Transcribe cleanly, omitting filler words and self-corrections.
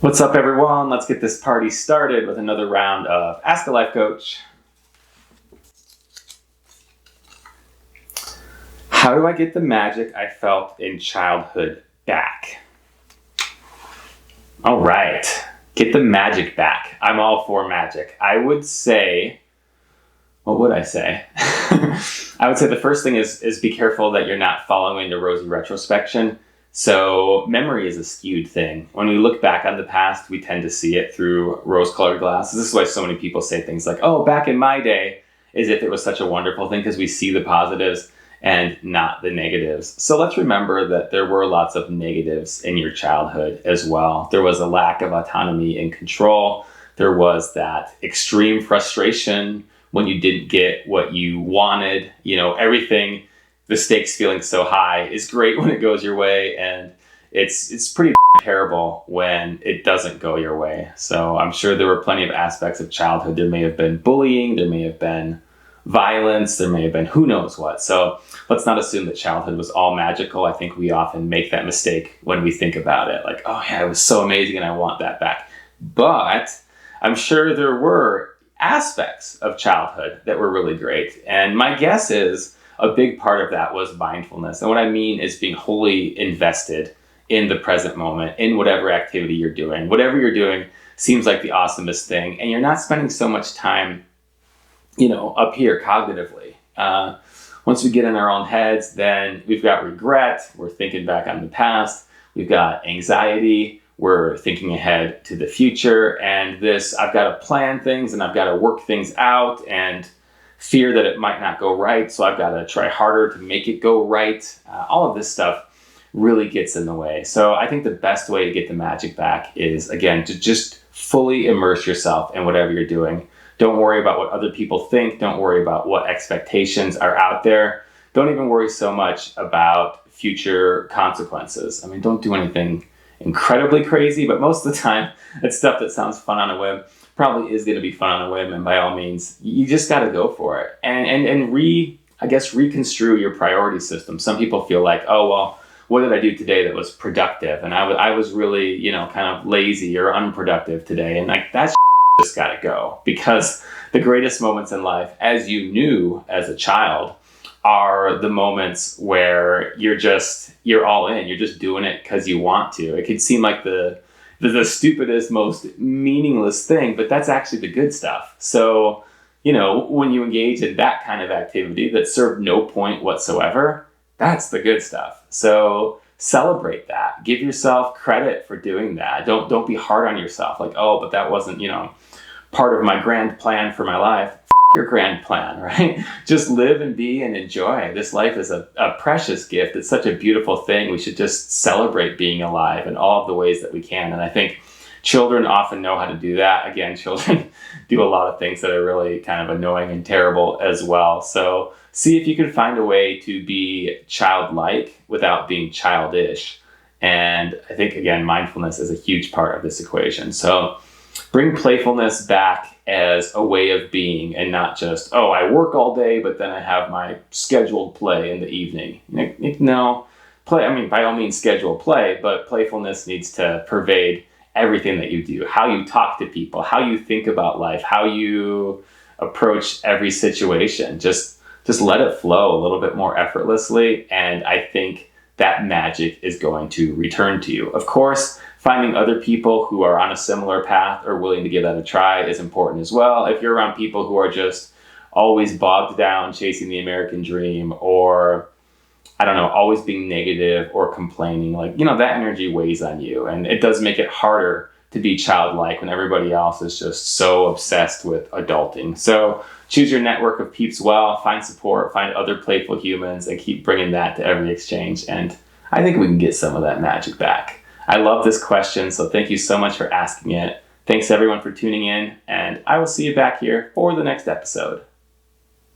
What's up, everyone? Let's get this party started with another round of Ask a Life Coach. How do I get the magic I felt in childhood back? All right, get the magic back. I'm all for magic. I would say, what would I say? I would say the first thing is be careful that you're not following the rosy retrospection. So memory is a skewed thing. When we look back on the past, we tend to see it through rose-colored glasses. This is why so many people say things like, oh, back in my day, as if it was such a wonderful thing, because we see the positives and not the negatives. So let's remember that there were lots of negatives in your childhood as well. There was a lack of autonomy and control. There was that extreme frustration when you didn't get what you wanted. Everything, the stakes feeling so high is great when it goes your way, and it's pretty terrible when it doesn't go your way. So I'm sure there were plenty of aspects of childhood. There may have been bullying, there may have been violence, there may have been who knows what. So let's not assume that childhood was all magical. I think we often make that mistake when we think about it, like, oh yeah, it was so amazing and I want that back. But I'm sure there were aspects of childhood that were really great. And my guess is a big part of that was mindfulness. And what I mean is being wholly invested in the present moment, in whatever activity you're doing. Whatever you're doing seems like the awesomest thing. And you're not spending so much time, up here cognitively. Once we get in our own heads, then we've got regret. We're thinking back on the past. We've got anxiety. We're thinking ahead to the future. And this, I've got to plan things and I've got to work things out, and fear that it might not go right, so I've got to try harder to make it go right. All of this stuff really gets in the way. So I think the best way to get the magic back is, again, to just fully immerse yourself in whatever you're doing. Don't worry about what other people think. Don't worry about what expectations are out there. Don't even worry so much about future consequences. I mean, don't do anything incredibly crazy, but most of the time, it's stuff that sounds fun on a whim. Probably is going to be fun on a whim, and by all means, you just got to go for it and reconstrue your priority system. Some people feel like, oh, well, what did I do today that was productive? And I was really, kind of lazy or unproductive today. And like, that's just got to go, because the greatest moments in life, as you knew as a child, are the moments where you're all in. You're just doing it because you want to. It could seem like the stupidest, most meaningless thing, but that's actually the good stuff. So, when you engage in that kind of activity that served no point whatsoever, that's the good stuff. So celebrate that. Give yourself credit for doing that. Don't be hard on yourself. Like, oh, but that wasn't, part of my grand plan for my life. Your grand plan, right? Just live and be and enjoy. This life is a precious gift. It's such a beautiful thing. We should just celebrate being alive in all of the ways that we can. And I think children often know how to do that. Again, children do a lot of things that are really kind of annoying and terrible as well. So see if you can find a way to be childlike without being childish. And I think, again, mindfulness is a huge part of this equation. So bring playfulness back as a way of being, and not just, oh, I work all day, but then I have my scheduled play in the evening. No, play, by all means, schedule play, but playfulness needs to pervade everything that you do. How you talk to people, how you think about life, how you approach every situation. Just let it flow a little bit more effortlessly, and I think that magic is going to return to you. Of course, finding other people who are on a similar path or willing to give that a try is important as well. If you're around people who are just always bogged down chasing the American dream, or, always being negative or complaining, that energy weighs on you. And it does make it harder to be childlike when everybody else is just so obsessed with adulting. So choose your network of peeps well, find support, find other playful humans, and keep bringing that to every exchange. And I think we can get some of that magic back. I love this question, so thank you so much for asking it. Thanks everyone for tuning in, and I will see you back here for the next episode.